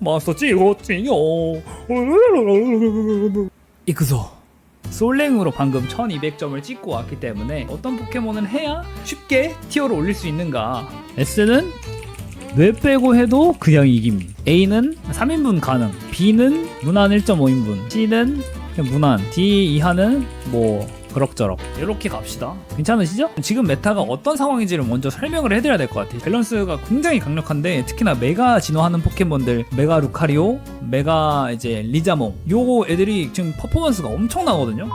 마스터 찍었지요. 이그소 솔랭으로 방금 1200점을 찍고 왔기 때문에 어떤 포켓몬을 해야 쉽게 티어를 올릴 수 있는가. S는 뇌 빼고 해도 그냥 이김. A는 3인분 가능. B는 무난 1.5인분. C는 그냥 무난. D 이하는 뭐 그럭저럭 이렇게 갑시다. 괜찮으시죠? 지금 메타가 어떤 상황인지를 먼저 설명을 해드려야 될 것 같아요. 밸런스가 굉장히 강력한데 특히나 메가 진화하는 포켓몬들, 메가 루카리오, 메가 이제 리자몽, 요 애들이 지금 퍼포먼스가 엄청나거든요.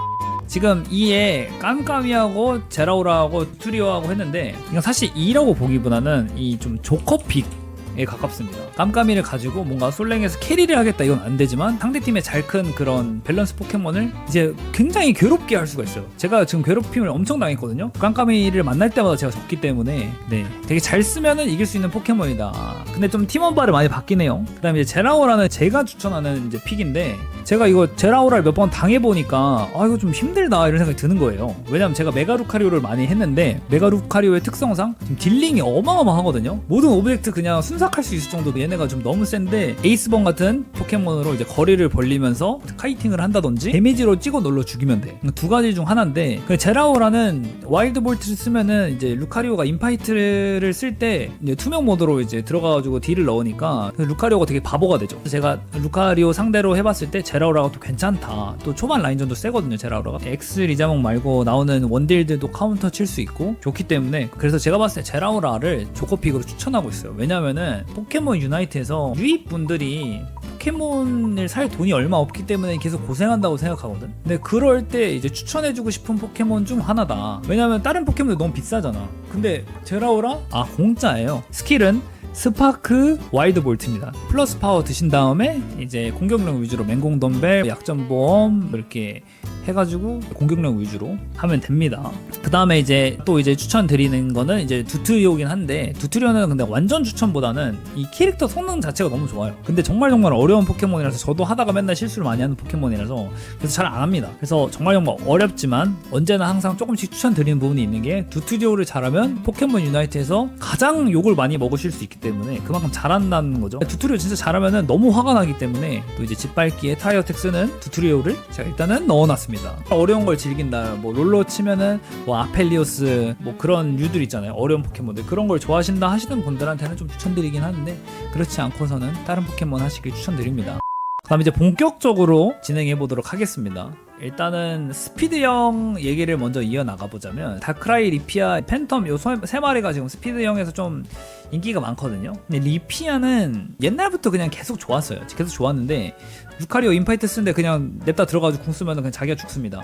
지금 2에 깜깜이하고 제라오라하고 투리오하고 했는데 이건 사실 2라고 보기보다는 이 좀 조커픽에 가깝습니다. 깜깜이를 가지고 뭔가 솔랭에서 캐리를 하겠다 이건 안 되지만 상대팀에 잘 큰 그런 밸런스 포켓몬을 이제 굉장히 괴롭게 할 수가 있어요. 제가 지금 괴롭힘을 엄청 당했거든요. 깜깜이를 만날 때마다 제가 졌기 때문에 네, 되게 잘 쓰면은 이길 수 있는 포켓몬이다. 근데 좀 팀원바를 많이 받긴 해요. 그 다음에 이제 제라오라는 제가 추천하는 이제 픽인데 제가 이거 제라오라를 몇 번 당해보니까 아 이거 좀 힘들다 이런 생각이 드는 거예요. 왜냐면 제가 메가루카리오를 많이 했는데 메가루카리오의 특성상 지금 딜링이 어마어마하거든요. 모든 오브젝트 그냥 순삭할 수 있을 정도로 얘네가 좀 너무 센데 에이스번 같은 포켓몬으로 이제 거리를 벌리면서 카이팅을 한다든지 데미지로 찍어 눌러 죽이면 돼. 두 가지 중 하나인데 제라오라는 와일드 볼트를 쓰면은 이제 루카리오가 인파이트를 쓸 때 투명 모드로 이제 들어가가지고 딜을 넣으니까 루카리오가 되게 바보가 되죠. 제가 루카리오 상대로 해봤을 때 제라오라가 또 괜찮다. 또 초반 라인전도 세거든요. 제라오라가 엑스 리자몽 말고 나오는 원딜들도 카운터 칠 수 있고 좋기 때문에 그래서 제가 봤을 때 제라오라를 조커픽으로 추천하고 있어요. 왜냐면은 포켓몬 유나이트에서 유입분들이 포켓몬을 살 돈이 얼마 없기 때문에 계속 고생한다고 생각하거든. 근데 그럴 때 이제 추천해주고 싶은 포켓몬 중 하나다. 왜냐면 다른 포켓몬들 너무 비싸잖아. 근데 제라오라? 아 공짜예요. 스킬은 스파크 와일드 볼트입니다. 플러스 파워 드신 다음에 이제 공격력 위주로 맹공 덤벨, 약점 보험 이렇게 해가지고 공격력 위주로 하면 됩니다. 그 다음에 이제 또 이제 추천드리는 거는 이제 두트리오긴 한데 두트리오는 근데 완전 추천보다는 이 캐릭터 성능 자체가 너무 좋아요. 근데 정말 어려운 포켓몬이라서 저도 하다가 맨날 실수를 많이 하는 포켓몬이라서 그래서 잘 안 합니다. 그래서 정말 어렵지만 언제나 항상 조금씩 추천드리는 부분이 있는 게 두트리오를 잘하면 포켓몬 유나이트에서 가장 욕을 많이 먹으실 수 있기 때문에 그만큼 잘한다는 거죠. 두트리오 진짜 잘하면은 너무 화가 나기 때문에 또 이제 짓밟기에 타이어 텍스는 두트리오를 제가 일단은 넣어놨습니다. 어려운 걸 즐긴다. 뭐 롤로 치면은 뭐 아펠리오스 뭐 그런 류들 있잖아요. 어려운 포켓몬들 그런 걸 좋아하신다 하시는 분들한테는 좀 추천드리긴 하는데 그렇지 않고서는 다른 포켓몬 하시길 추천드립니다. 그 다음에 이제 본격적으로 진행해 보도록 하겠습니다. 일단은 스피드형 얘기를 먼저 이어나가 보자면 다크라이, 리피아, 팬텀 요 세 마리가 지금 스피드형에서 좀 인기가 많거든요. 근데 리피아는 옛날부터 그냥 계속 좋았어요. 계속 좋았는데 루카리오 인파이트 쓰는데 그냥 냅다 들어가지고 궁 쓰면 그냥 자기가 죽습니다.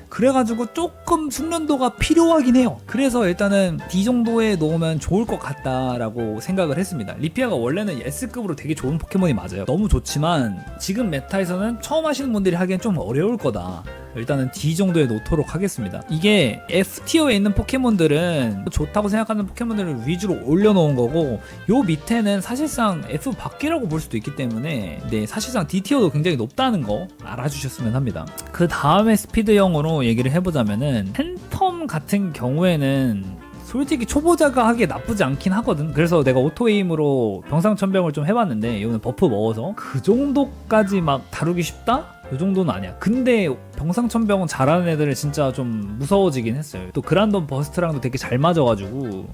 그래가지고 조금 숙련도가 필요하긴 해요. 그래서 일단은 D 정도에 놓으면 좋을 것 같다라고 생각을 했습니다. 리피아가 원래는 S급으로 되게 좋은 포켓몬이 맞아요. 너무 좋지만 지금 메타에서는 처음 하시는 분들이 하기엔 좀 어려울 거다. 일단은 D 정도에 놓도록 하겠습니다. 이게 F티어에 있는 포켓몬들은 좋다고 생각하는 포켓몬들을 위주로 올려놓은 거고 요 밑에는 사실상 F 밖이라고 볼 수도 있기 때문에 네, 사실상 D티어도 굉장히 높다는 거 알아주셨으면 합니다. 그 다음에 스피드형으로 얘기를 해보자면은 팬텀 같은 경우에는 솔직히 초보자가 하기에 나쁘지 않긴 하거든. 그래서 내가 오토에임으로 병상천병을 좀 해봤는데 이거는 버프 먹어서 그 정도까지 막 다루기 쉽다? 이 정도는 아니야. 근데 병상천병은 잘하는 애들은 진짜 좀 무서워지긴 했어요. 또 그란돈 버스트랑도 되게 잘 맞아가지고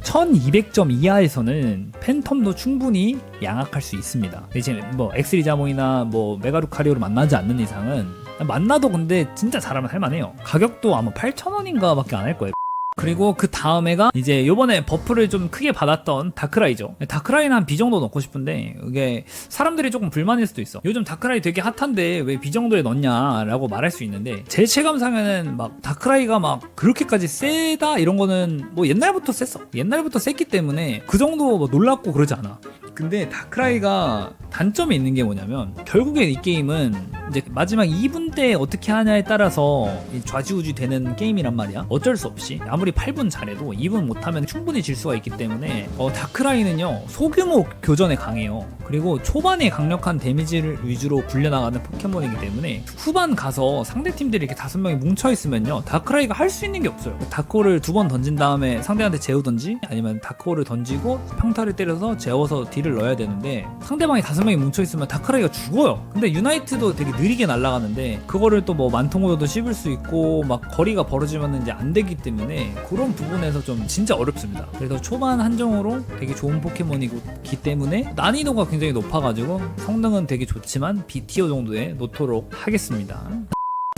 1200점 이하에서는 팬텀도 충분히 양악할 수 있습니다. 이제 뭐 엑스리자몽이나 뭐 메가루카리오를 만나지 않는 이상은 만나도 근데 진짜 잘하면 할만해요. 가격도 아마 8,000원인가 밖에 안 할 거예요. 그리고 그 다음에가 이제 요번에 버프를 좀 크게 받았던 다크라이죠. 다크라이는 한 B 정도 넣고 싶은데 이게 사람들이 조금 불만일 수도 있어. 요즘 다크라이 되게 핫한데 왜 B 정도에 넣냐라고 말할 수 있는데 제 체감상에는 막 다크라이가 막 그렇게까지 세다 이런 거는 뭐 옛날부터 셌어. 옛날부터 셌기 때문에 그 정도 뭐 놀랍고 그러지 않아. 근데 다크라이가 단점이 있는 게 뭐냐면 결국에 이 게임은 이제 마지막 2분 때 어떻게 하냐에 따라서 좌지우지 되는 게임이란 말이야. 어쩔 수 없이 아무리 8분 잘해도 2분 못하면 충분히 질 수가 있기 때문에 다크라이는요 소규모 교전에 강해요. 그리고 초반에 강력한 데미지를 위주로 굴려나가는 포켓몬이기 때문에 후반 가서 상대팀들이 이렇게 5명이 뭉쳐있으면요 다크라이가 할 수 있는 게 없어요. 다크홀을 2번 던진 다음에 상대한테 재우던지 아니면 다크홀을 던지고 평타를 때려서 재워서 딜을 넣어야 되는데 상대방이 5명이 뭉쳐있으면 다크라이가 죽어요. 근데 유나이트도 되게 느리게 날아가는데 그거를 또 뭐 만통으로도 씹을 수 있고 막 거리가 벌어지면 이제 안 되기 때문에 그런 부분에서 좀 진짜 어렵습니다. 그래서 초반 한정으로 되게 좋은 포켓몬이기 때문에 난이도가 굉장히 높아가지고 성능은 되게 좋지만 B티어 정도에 놓도록 하겠습니다.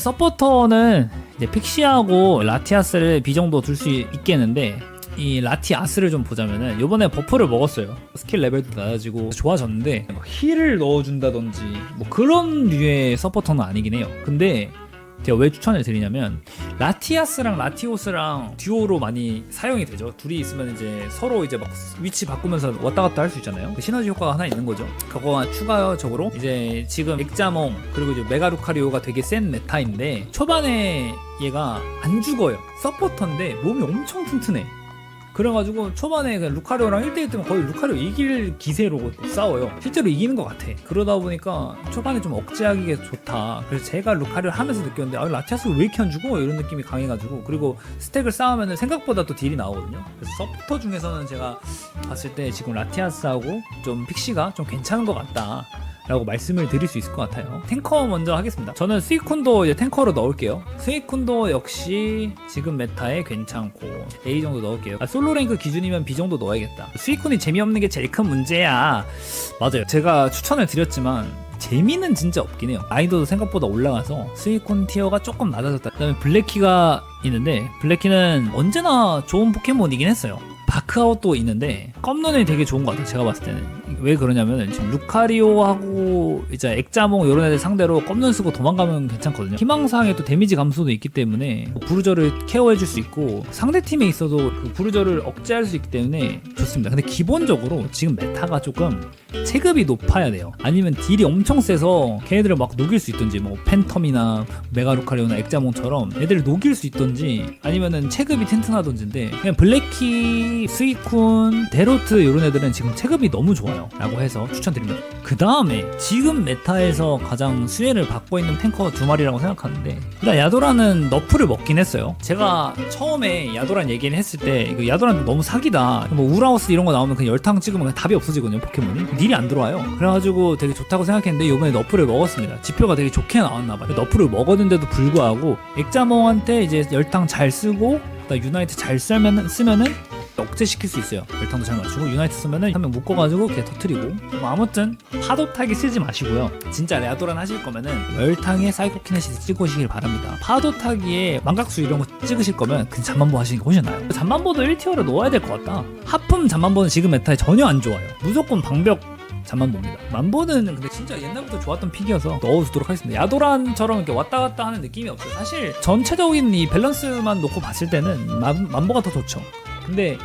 서포터는 이제 픽시하고 라티아스를 B 정도 둘 수 있겠는데 이 라티아스를 좀 보자면은 요번에 버프를 먹었어요. 스킬 레벨도 낮아지고 좋아졌는데 힐을 넣어준다든지 뭐 그런 류의 서포터는 아니긴 해요. 근데 제가 왜 추천을 드리냐면 라티아스랑 라티오스랑 듀오로 많이 사용이 되죠. 둘이 있으면 이제 서로 이제 막 위치 바꾸면서 왔다 갔다 할 수 있잖아요. 그 시너지 효과가 하나 있는 거죠. 그거와 추가적으로 이제 지금 액자몽 그리고 이제 메가루카리오가 되게 센 메타인데 초반에 얘가 안 죽어요. 서포터인데 몸이 엄청 튼튼해. 그래가지고 초반에 루카리오랑 1대1 때면 거의 루카리오 이길 기세로 싸워요. 실제로 이기는 것 같아. 그러다 보니까 초반에 좀 억제하기가 좋다. 그래서 제가 루카리오를 하면서 느꼈는데 라티아스가 왜 이렇게 안 죽어? 이런 느낌이 강해가지고 그리고 스택을 쌓으면 생각보다 또 딜이 나오거든요. 그래서 서포터 중에서는 제가 봤을 때 지금 라티아스하고 좀 픽시가 좀 괜찮은 것 같다 라고 말씀을 드릴 수 있을 것 같아요. 탱커 먼저 하겠습니다. 저는 스위쿤도 이제 탱커로 넣을게요. 스위쿤도 역시 지금 메타에 괜찮고 A 정도 넣을게요. 솔로 랭크 기준이면 B 정도 넣어야겠다. 스위쿤이 재미없는 게 제일 큰 문제야. 맞아요. 제가 추천을 드렸지만 재미는 진짜 없긴 해요. 난이도도 생각보다 올라가서 스위쿤 티어가 조금 낮아졌다. 그 다음에 블랙키가 있는데 블랙키는 언제나 좋은 포켓몬이긴 했어요. 바크아웃도 있는데 껌눈이 되게 좋은 것 같아요. 제가 봤을 때는. 왜 그러냐면 지금 루카리오하고 이제 액자몽 이런 애들 상대로 껌눈 쓰고 도망가면 괜찮거든요. 희망사항에 또 데미지 감소도 있기 때문에 부르저를 케어해줄 수 있고 상대팀에 있어도 그 부르저를 억제할 수 있기 때문에 좋습니다. 근데 기본적으로 지금 메타가 조금 체급이 높아야 돼요. 아니면 딜이 엄청 세서 걔네들을 막 녹일 수 있던지 뭐 팬텀이나 메가루카리오나 액자몽처럼 애들을 녹일 수 있던지 아니면은 체급이 튼튼하던지인데 그냥 블랙키, 스위쿤, 데로트 이런 애들은 지금 체급이 너무 좋아요 라고 해서 추천드립니다. 그 다음에 지금 메타에서 가장 수혜를 받고 있는 탱커 2마리라고 생각하는데 일단 야도라는 너프를 먹긴 했어요. 제가 처음에 야도란 얘기를 했을 때 이거 야도란 너무 사기다. 뭐 우라우스 이런 거 나오면 그냥 열탕 찍으면 그냥 답이 없어지거든요. 포켓몬이 딜이 안 들어와요. 그래가지고 되게 좋다고 생각했는데 이번에 너프를 먹었습니다. 지표가 되게 좋게 나왔나봐요. 너프를 먹었는데도 불구하고 액자몽한테 이제 열탕 잘 쓰고 유나이트 잘 쓰면은 억제시킬 수 있어요. 열탕도 잘 맞추고 유나이트 쓰면은 한 명 묶어가지고 걔 터트리고 뭐 아무튼 파도 타기 쓰지 마시고요. 진짜 레아도란 하실 거면은 열탕에 사이코키네시스 찍으시길 바랍니다. 파도 타기에 망각수 이런 거 찍으실 거면 그냥 잠만보 하시는 게 훨씬 나아요. 잠만보도 1티어로 넣어야 될 것 같다. 하품 잠만보는 지금 메타에 전혀 안 좋아요. 무조건 방벽 잠만보입니다. 만보는 근데 진짜 옛날부터 좋았던 픽이어서 넣어주도록 하겠습니다. 야도란처럼 이렇게 왔다 갔다 하는 느낌이 없어요. 사실 전체적인 이 밸런스만 놓고 봤을 때는 만보가 더 좋죠. 근데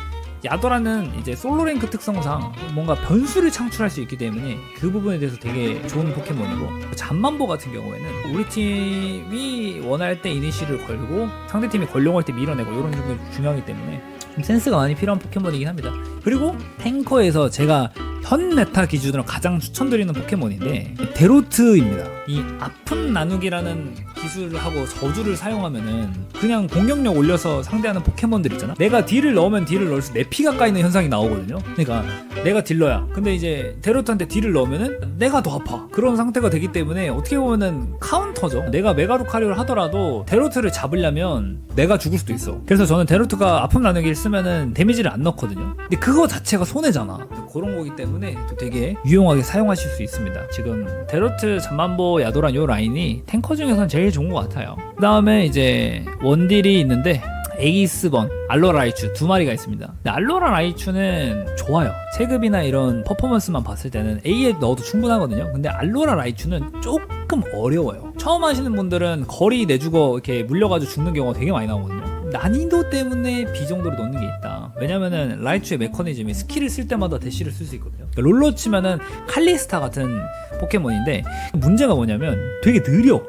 야도라는 이제 솔로 랭크 특성상 뭔가 변수를 창출할 수 있기 때문에 그 부분에 대해서 되게 좋은 포켓몬이고 잠만보 같은 경우에는 우리 팀이 원할 때 이니시를 걸고 상대팀이 걸려올 때 밀어내고 이런 부분이 중요하기 때문에 좀 센스가 많이 필요한 포켓몬이긴 합니다. 그리고 탱커에서 제가 현 메타 기준으로 가장 추천드리는 포켓몬인데 데로트입니다. 이 아픔 나누기라는 기술을 하고 저주를 사용하면은 그냥 공격력 올려서 상대하는 포켓몬들 있잖아. 내가 딜을 넣으면 딜을 넣을수록 내 피가 까이는 현상이 나오거든요. 그러니까 내가 딜러야. 근데 이제 데로트한테 딜을 넣으면은 내가 더 아파. 그런 상태가 되기 때문에 어떻게 보면은 카운터죠. 내가 메가루카리오를 하더라도 데로트를 잡으려면 내가 죽을 수도 있어. 그래서 저는 데로트가 아픔 나누기를 쓰면은 데미지를 안 넣거든요. 근데 그거 자체가 손해잖아. 그런 거기 때문에 되게 유용하게 사용하실 수 있습니다. 지금 데로트, 잠만보, 야도란 요 라인이 탱커 중에서는 제일 좋은 것 같아요. 그 다음에 이제 원딜이 있는데 에이스번, 알로라 라이츄 2마리가 있습니다. 근데 알로라 라이츄는 좋아요. 체급이나 이런 퍼포먼스만 봤을 때는 A에 넣어도 충분하거든요. 근데 알로라 라이츄는 조금 어려워요. 처음 하시는 분들은 거리 내주고 이렇게 물려가지고 죽는 경우가 되게 많이 나오거든요. 난이도 때문에 B 정도로 넣는 게 있다. 왜냐면은 라이츄의 메커니즘이 스킬을 쓸 때마다 대시를 쓸 수 있거든요. 그러니까 롤로 치면은 칼리스타 같은 포켓몬인데 문제가 뭐냐면 되게 느려.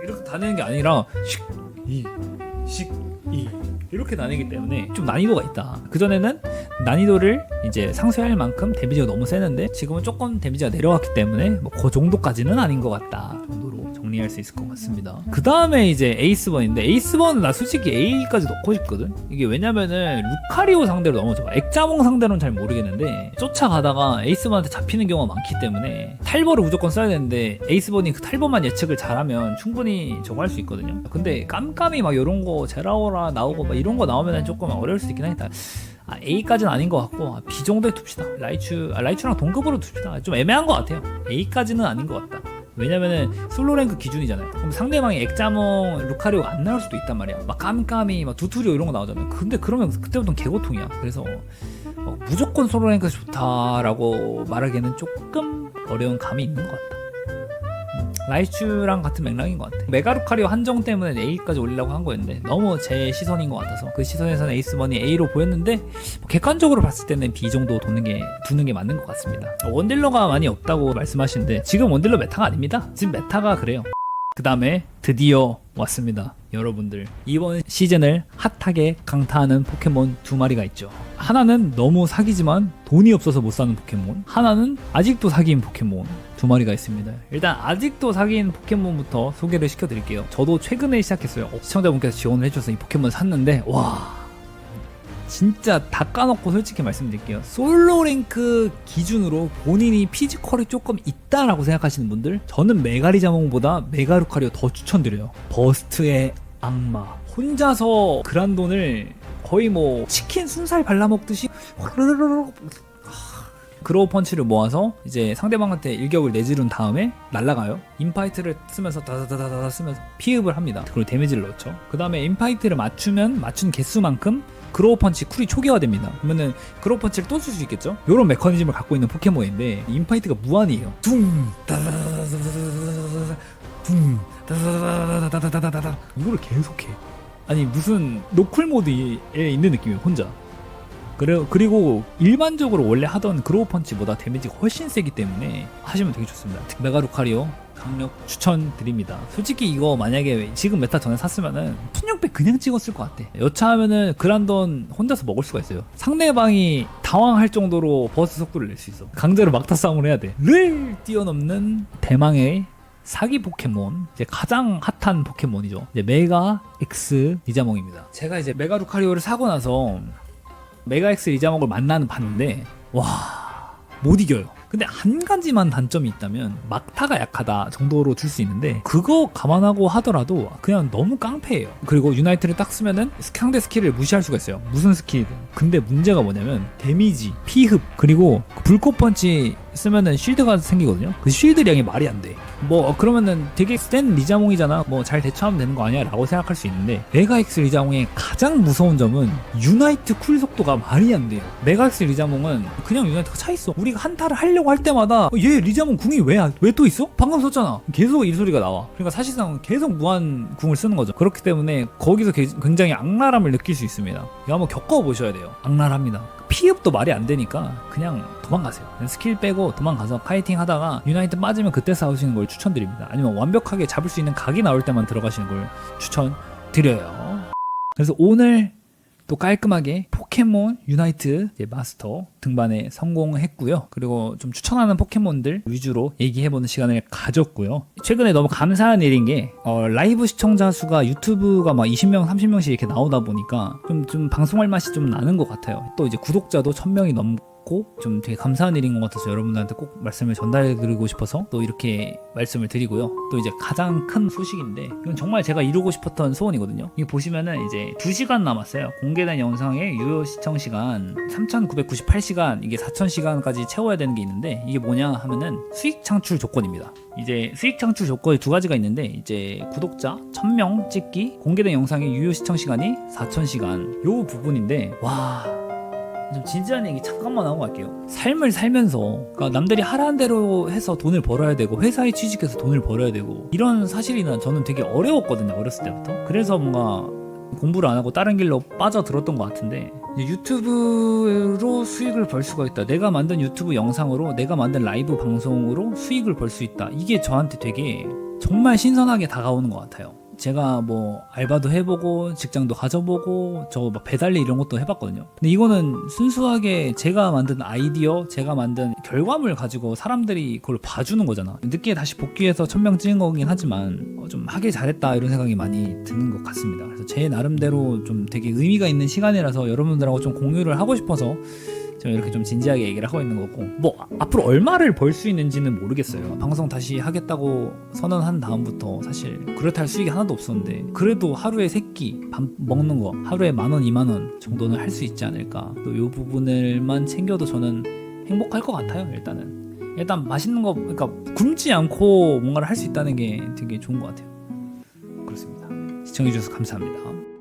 이렇게 다니는 게 아니라 이렇게 다니기 때문에 좀 난이도가 있다. 그전에는 난이도를 이제 상쇄할 만큼 데미지가 너무 세는데 지금은 조금 데미지가 내려왔기 때문에 뭐 그 정도까지는 아닌 것 같다 정도로 정리할 수 있을 것 같습니다. 그 다음에 이제 에이스번인데, 에이스번은 나 솔직히 A까지 넣고 싶거든. 이게 왜냐면은 루카리오 상대로 너무 좋아. 액자몽 상대로는 잘 모르겠는데 쫓아가다가 에이스번한테 잡히는 경우가 많기 때문에 탈버를 무조건 써야 되는데, 에이스번이 그 탈버만 예측을 잘하면 충분히 저거 할 수 있거든요. 근데 깜깜이 막 이런 거 제라오라 나오고 막 이런 거 나오면 조금 어려울 수 있긴 하겠다. A까지는 아닌 것 같고 B 정도에 둡시다. 라이츄랑 동급으로 둡시다. 좀 애매한 것 같아요. A까지는 아닌 것 같다. 왜냐면은 솔로 랭크 기준이잖아요. 그럼 상대방이 액자몽, 루카리오가 안 나올 수도 있단 말이야. 막 깜깜이, 막 두투리오 이런 거 나오잖아요. 근데 그러면 그때부터는 개고통이야. 그래서 무조건 솔로 랭크 좋다라고 말하기에는 조금 어려운 감이 있는 것 같다. 라이츄랑 같은 맥락인 것 같아. 메가루카리오 한정 때문에 A까지 올리려고 한 거였는데 너무 제 시선인 것 같아서 그 시선에서는 에이스번이 A로 보였는데 객관적으로 봤을 때는 B 정도 두는 게 맞는 것 같습니다. 원딜러가 많이 없다고 말씀하시는데 지금 원딜러 메타가 아닙니다. 지금 메타가 그래요. 그 다음에 드디어 왔습니다. 여러분들, 이번 시즌을 핫하게 강타하는 포켓몬 두 마리가 있죠. 하나는 너무 사기지만 돈이 없어서 못 사는 포켓몬, 하나는 아직도 사기인 포켓몬 두 마리가 있습니다. 일단 아직도 사기인 포켓몬부터 소개를 시켜드릴게요. 저도 최근에 시작했어요. 시청자분께서 지원을 해주셔서 이 포켓몬 샀는데 와, 진짜 다 까놓고 솔직히 말씀드릴게요. 솔로 랭크 기준으로 본인이 피지컬이 조금 있다라고 생각하시는 분들, 저는 메가리자몽보다 메가루카리오 더 추천드려요. 버스트의 악마, 혼자서 그란돈을 거의 뭐 치킨 순살 발라먹듯이 그로우 펀치를 모아서 이제 상대방한테 일격을 내지른 다음에 날아가요. 인파이트를 쓰면서 다다다다다 쓰면서 피흡을 합니다. 그리고 데미지를 넣죠. 그 다음에 인파이트를 맞춘 개수만큼 그로우 펀치 쿨이 초기화됩니다. 그러면은 그로우 펀치를 또 쓸 수 있겠죠? 이런 메커니즘을 갖고 있는 포켓몬인데 인파이트가 무한이에요. 둥 다다다다다다다다 둥 다다다다다다다다다 이거를 계속해. 아니 무슨 노쿨 모드에 있는 느낌이에요 혼자. 그리고 일반적으로 원래 하던 그로우 펀치보다 데미지가 훨씬 세기 때문에 하시면 되게 좋습니다. 메가루카리오 강력 추천드립니다. 솔직히 이거 만약에 지금 메타 전에 샀으면은 1600 그냥 찍었을 것 같아. 여차하면은 그란돈 혼자서 먹을 수가 있어요. 상대방이 당황할 정도로 버스 속도를 낼 수 있어. 강제로 막타 싸움을 해야 돼. 를 뛰어넘는 대망의 사기 포켓몬, 이제 가장 핫한 포켓몬이죠. 이제 메가 X 리자몽입니다. 제가 이제 메가루카리오를 사고 나서 메가 X 리자몽을 봤는데 와, 못 이겨요. 근데 한 가지만 단점이 있다면 막타가 약하다 정도로 줄 수 있는데, 그거 감안하고 하더라도 그냥 너무 깡패예요. 그리고 유나이트를 딱 쓰면은 상대 스킬을 무시할 수가 있어요. 무슨 스킬이든. 근데 문제가 뭐냐면 데미지, 피흡, 그리고 불꽃 펀치 쓰면은 쉴드가 생기거든요. 그 쉴드량이 말이 안 돼. 뭐 그러면은 되게 센 리자몽이잖아, 뭐 잘 대처하면 되는 거 아니야 라고 생각할 수 있는데, 메가엑스 리자몽의 가장 무서운 점은 유나이트 쿨 속도가 말이 안 돼요. 메가엑스 리자몽은 그냥 유나이트가 차있어. 우리가 한타를 하려고 할 때마다 얘 리자몽 궁이 왜 또 있어? 방금 썼잖아. 계속 이 소리가 나와. 그러니까 사실상 계속 무한 궁을 쓰는 거죠. 그렇기 때문에 거기서 굉장히 악랄함을 느낄 수 있습니다. 이거 한번 겪어보셔야 돼요. 악랄합니다. 피흡도 말이 안 되니까 그냥 도망가세요. 스킬 빼고 도망가서 파이팅 하다가 유나이트 빠지면 그때 싸우시는 걸 추천드립니다. 아니면 완벽하게 잡을 수 있는 각이 나올 때만 들어가시는 걸 추천드려요. 그래서 오늘 또 깔끔하게 포켓몬 유나이트 마스터 등반에 성공했고요. 그리고 좀 추천하는 포켓몬들 위주로 얘기해보는 시간을 가졌고요. 최근에 너무 감사한 일인 게 라이브 시청자 수가 유튜브가 막 20명, 30명씩 이렇게 나오다 보니까 좀 방송할 맛이 좀 나는 것 같아요. 또 이제 구독자도 1000명이 넘고 좀 되게 감사한 일인 것 같아서 여러분들한테 꼭 말씀을 전달해드리고 싶어서 또 이렇게 말씀을 드리고요. 또 이제 가장 큰 소식인데, 이건 정말 제가 이루고 싶었던 소원이거든요. 이게 보시면은 이제 2시간 남았어요. 공개된 영상의 유효 시청 시간 3998시간, 이게 4000시간까지 채워야 되는 게 있는데, 이게 뭐냐 하면은 수익 창출 조건입니다. 이제 수익 창출 조건이 두 가지가 있는데, 이제 구독자 1000명 찍기, 공개된 영상의 유효 시청 시간이 4000시간, 요 부분인데, 와, 좀 진지한 얘기 잠깐만 하고 갈게요. 삶을 살면서, 그러니까 남들이 하라는 대로 해서 돈을 벌어야 되고 회사에 취직해서 돈을 벌어야 되고 이런 사실이나 저는 되게 어려웠거든요. 어렸을 때부터. 그래서 뭔가 공부를 안 하고 다른 길로 빠져들었던 것 같은데, 이제 유튜브로 수익을 벌 수가 있다. 내가 만든 유튜브 영상으로, 내가 만든 라이브 방송으로 수익을 벌 수 있다. 이게 저한테 되게 정말 신선하게 다가오는 것 같아요. 제가 뭐 알바도 해보고 직장도 가져보고 저 막 배달일 이런 것도 해봤거든요. 근데 이거는 순수하게 제가 만든 아이디어, 제가 만든 결과물 가지고 사람들이 그걸 봐주는 거잖아. 늦게 다시 복귀해서 1000명 찍은 거긴 하지만 좀 하길 잘했다 이런 생각이 많이 드는 것 같습니다. 그래서 제 나름대로 좀 되게 의미가 있는 시간이라서 여러분들하고 좀 공유를 하고 싶어서 제가 이렇게 좀 진지하게 얘기를 하고 있는 거고, 뭐 앞으로 얼마를 벌 수 있는지는 모르겠어요. 방송 다시 하겠다고 선언한 다음부터 사실 그렇다 할 수익이 하나도 없었는데, 그래도 하루에 3끼 밥 먹는 거 하루에 10,000원 20,000원 정도는 할 수 있지 않을까. 또 이 부분을만 챙겨도 저는 행복할 것 같아요. 일단 맛있는 거, 그러니까 굶지 않고 뭔가를 할 수 있다는 게 되게 좋은 것 같아요. 그렇습니다. 시청해주셔서 감사합니다.